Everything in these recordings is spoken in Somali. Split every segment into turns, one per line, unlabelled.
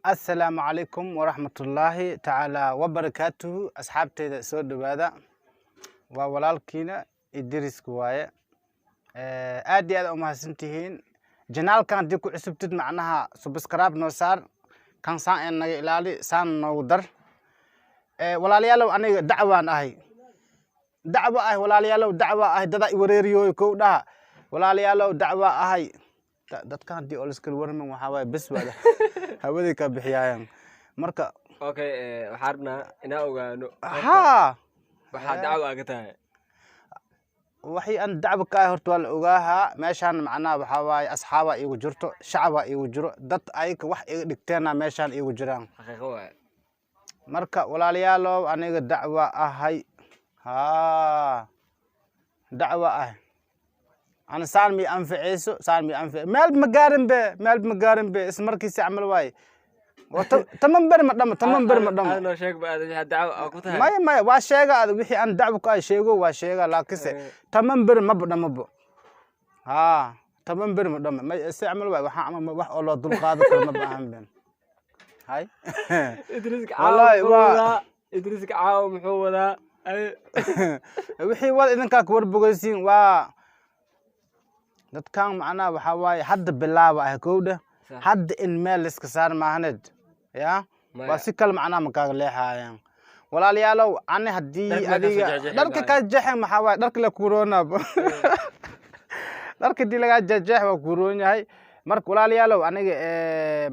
السلام عليكم ورحمة الله تعالى وبركاته أصحابتي سو دوادا وولالكينا إدريس كواية آدي هذا أمهاتنتهين جنال كان ديكو عسبتد معناها سبسكرايب نوصار كان سان إنه إلالي سان نودر ولاليالو أنا دعوان أهي دعوة أهي ولاليالو دعوة أهي دادا إوريريو يكو دا ولاليالو دعوة أهي dadkan hadii oo iska warman waxa way bas wada hawada ka bixiyaan marka
okay waxaan rabnaa inaan ogaano waxa dacwo aga tahay
waxay aan dacwo ka horto wal ogaaha meeshan macnaa waxa way asxaaba igu jirto shacaba igu jiro dad ayka wax iga dhigteena meeshan igu jiraan
xaqiiqo waay
marka walaalayaal aniga dacwo ahay dacwo ahay أنا سالمي أنفعيسو سالمي أنفع مال مقارن به اسم مركز يعمل واي تمام بر مدام
أنا شيخ بعد الدعوة أكوتها
ما واشيغا هذا وحي أن دعوة كاي شيغو واشيغا لكن تمام بر مبدا تمام بر مدام ما يستعمل واي وح عمل وح الله ذو القادة كل مبهم بين هاي
إدريسك عاو محولا
وحي وال إذا كاك وربوغيسين dadkan macna waxa way hadda bilaabo ah kowda hadda in meel iska saar maahanad ya waa si kal macna ma kaaga leexayaan walaalayaalow ani hadii adiga dharka ka jaxay waxa way dharka la corona dharka dii laga jajax waa corona yahay marka walaalayaalow aniga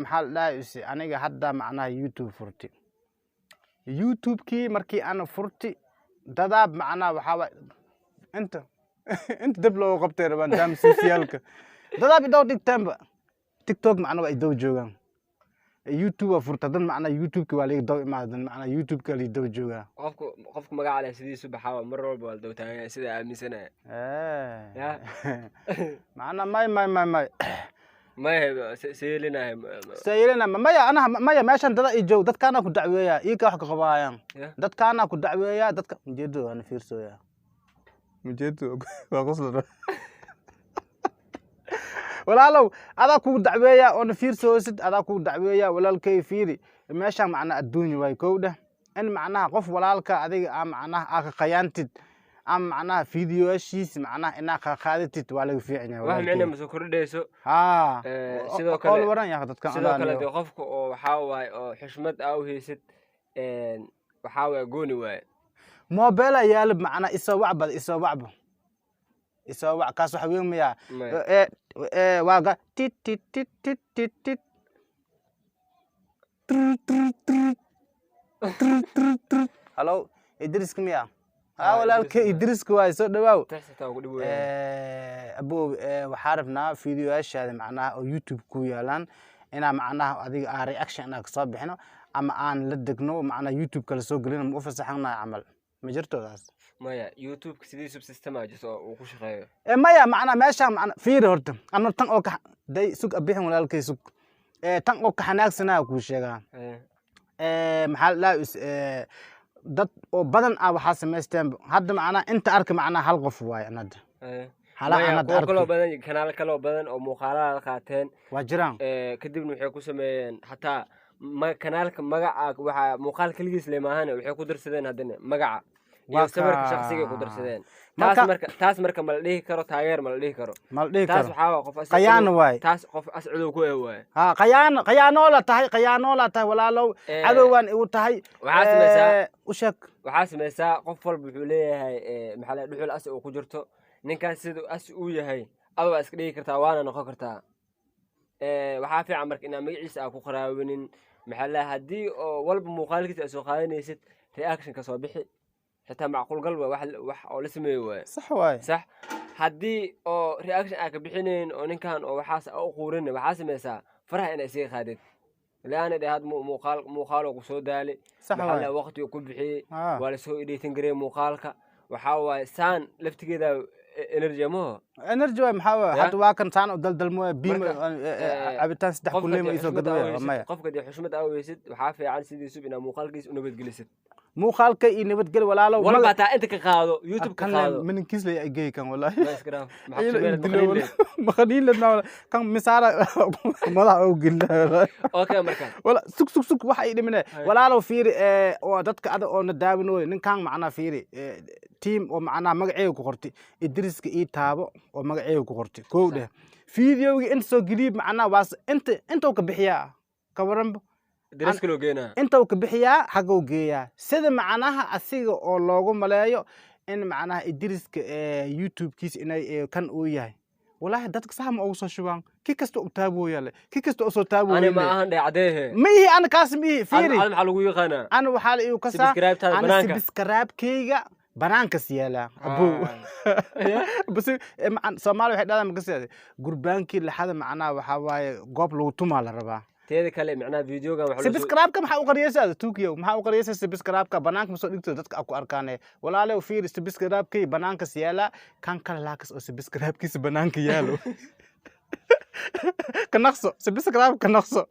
maxal dhaayisi aniga hadda macna YouTube furti YouTube ki markii ana furti dadaab macna waxa way انت دبلو قبتي ربان دام سوسيالك دابا بدو ديك تامبا تيك توك معنا واي دو جوغان يوتيوب فرتدن معنا يوتيوب كي والي دو معدن معنا يوتيوب كلي دو جوغان
قفك مغا على سيدي سبحا مر walba wal doo taagan sida aaminsana
ya معنا ماي
ما
سيلنا ما انا ما meeshan dad ay joog dadkaana ku dacweeyaa iika wax ka qabaayaan dadkaana ku dacweeyaa dadka jeedo ana fiirsooyaa مجيتو وقصلنا ولا لو هذا كو دعوية أنا فير سوسد هذا كو دعوية ولا الكيفيري ماشان معنا الدنيا واي كوده إن معناها قف ولا لك هذه معناها خيانتد معناها فيديو شيء معناها إنها خالتت ولا فيعني
واحد معنا مسكر ديسو
سيدو كله وران ياخذ كان
سيدو كله دي قفك وحاوي حشمت أو هيست وحاوي جوني واي
موبايل يالب معنا إسوا وعب كاسو حبيهم يا واقع تيت تيت تيت تيت تيت تيت هلو إدريس كمية ولا إدريس كواي سو دواو أبو وحاربنا فيديوهاش هذا معناها يوتيوب كويالان إنا معناها هذه رياكشن أنا صاب هنا أما أنا لدقنو معنا يوتيوب كلا سو قلنا مؤفسحنا عمل ما جرتو داس
مايا يوتيوب كسيدي سب سيستم اجسو او ku shaqeeyo
maya macna meesha macna fiir horta ana tan oo ka day sug abixin walaalkay sug tan oo ka xanaaqsanaa ku sheegaa maxal la dad oo badan waxa sameysteen hadda macna inta arka macna hal qof waay anada hala anada
arko kanaal kale badan oo muuqaalada qaateen
waa jiraan
kadibna waxay ku sameeyeen hatta kanaalka magaca waxa muuqaal kaligiis leeyahay waxay ku darsadeen hadana magaca iyo sawirka shakhsiga ku darsadeen taas marka ma la dhihi karo taageer ma la dhihi karo taas waxa qof
qayaan waay
taas qof ascudo ku waay
qayaano la tahay walaalow cadowgan igu tahay
waxa sameeysaa qof walba wuxuu leeyahay maxaa la dhuxul as oo ku jirto ninkaas sidoo as uu yahay adoo iska dhigi kartaa waana noqon kartaa waxa fiican marka in magaciisa ku qaraawinin maxalla hadii oo walba muuqaalkiisa soo qaadanaysid reaction ka soo bixi xitaa macquul galba wax oo la sameeyo waay صح hadii oo reaction ka bixineen oo ninkan oo waxaas u quurin waxa sameeysaa faraha inay sii qaadid laana dhaad muuqaal oo soo daali maxalla waqti ku bixiyay wala soo editing gareey muuqaalka waxa waay saan laftigeeda energy
maxaa hadda waa kan saan daldalmo biim cabitaan saddex kulleema isoo gadwaya
qofka dii xushmad aweysid waxa fiican sidii sub ina muuqaalkiisa u nabad gelisid
muuqaalka iyo nabadgel walaalow
والله تا انت كقاضو يوتيوب
kan
كقاضو
min kisle agay kan wallahi
ما اسكراف ما
مخنين لنا kan misaara madax oo gilaa
اوكي مركان
wala sug waxa ay dhimane walaalow fiiri oo dadka ada oo na daawinooy ninkan macna fiiri team oo macna magaceeyo ku qortay idriska ii taabo oo magaceeyo ku qortay koowde fiidiyowga inta soo giliib macna waas inta uu ka bixiyaa ka waran
دريسك لو جينا
inta uu ka bixiyaa xagoo geeyaa sida macnaha asiga oo loogu maleeyo in macnaha idriska youtube-kiisa inay kan uu yahay wallahi dadka sax ma ugu soo shubaan ki kasta u taabooya le ki kasta u soo taabooya
انا ما عندي عديه
ma ihi ana kaas ma ihi fiiri
انا محل وي قنا
ana waxaa la iigu kasaa
سبسكرايب تاع
ana
بنانكا
subscribe-kayga banaankas yeelaa abow bas Soomaali waxay dhadaan makasii gurbaankii laxada macnaha waxaa waaye goob lagu tumaa la rabaa
تيدي كلام معناه فيديو كان وحلو
subscribe-ka maxaa u qariyaysaa Tukiyo maxaa u qariyaysaa subscribe-ka banaanka ma soo dhigto dadka ku arkaanay walaalow fiir subscribe-kay banaanka siyaala kan kala laakas oo subscribe-kiisa banaanka yaalo kanaqso subscribe kanaqso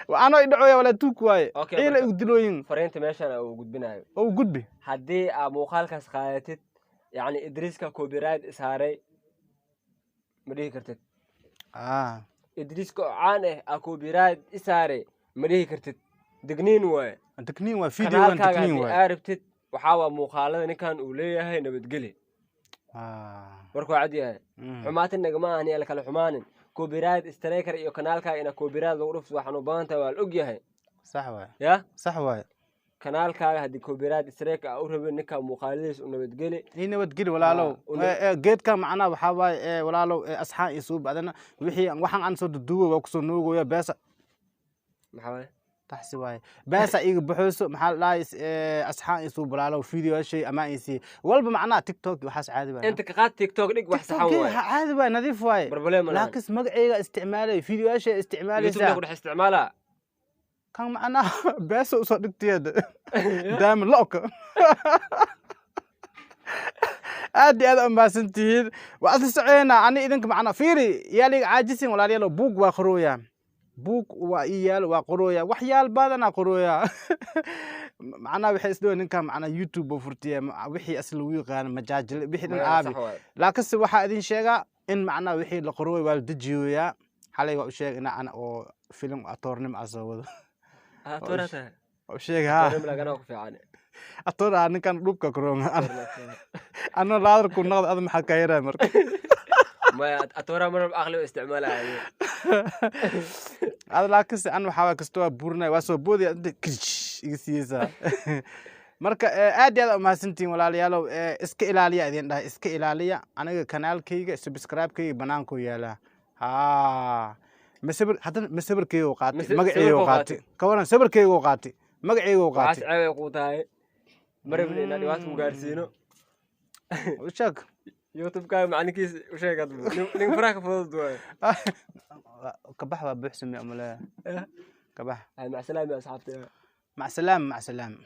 waano idhooya wala Tuku waaye ila u dilooyin
فرينت ماشان او غدبنايو
oo gudbi
hadii muuqaalkaas qaadатid yani idriiska copyright isaaray ma dhihi kartid idriiska caan ah copyright isaaray ma dhihi kartid digniin waa video waan digniin waa arabtid waxa waa muuqaalada ninkan uu leeyahay nabadgeli markuu cad yahay xumaatan nagama ahni la kala xumaanin copyright striker iyo kanaalka ina copyright lagu dhufto waxaan u baahan tahay waa og yahay
sax waa
ya
sax waa
kanaalkaaga hadii copyright striker u rabin ninka muuqaaladiis u nabadgeli
walaalow geedka macna waxa waay walaalow asxaan isoo badana wixii waxaan aan soo duduwo waa ku soo noogooya beesa
maxaa waay
taxsi waay beesa iga buxuuso maxaa laay asxaan isoo walaalow video shay ama insi walba macna TikTok waxaas caadi baa
inta ka qaad TikTok dhig wax saxan waay
caadi baa nadiif waay laakiin magacayga isticmaalay video shay isticmaalaysa
YouTube ku dhex isticmaala
kan macna beesa u soo dhigtiyada daam look aad ama santiin waad soceyna ani idinka macna fiiri yaaliga caajisin walaaliyaalo buug waa qorooya buug waa iyaal waa qorooya waxyaal badan qorooya macna waxay isdoo ninka macna YouTube oo furtiya wixii asal uu yaqaan majaajil wixii dhan aabi laakiin waxa idin sheega in macna wixii la qorooy waa dajiyoya xalay waa u sheeg in aan oo film atornim asawado
atorata
oo sheeg ha
lagana ku fiican
atora ninkan dhubka koronga ano laadar ku naqd ad maxaa ka yaraa marka
ما أتورا مرة أغلب استعمالها
هذا لكن أنا حاول كستوى بورنا واسو بودي كش يسيسا marka aad iyo aad ma santiin walaalayaal iska ilaaliya idin dhahay iska ilaaliya aniga kanaalkayga subscribe-kayga banaanku yaala masabirkayga qaatay magacayga qaatay ka waran sabirkayga qaatay magacayga qaatay
waxay ku tahay marabna inaan dhibaat ku gaarsiino
u sheeg
YouTube-ka macnikiis u sheegad nin faraha ka fudud way
ka baxwa buuxsami amala ka bax
مع السلامة يا أصحابتي
مع السلامة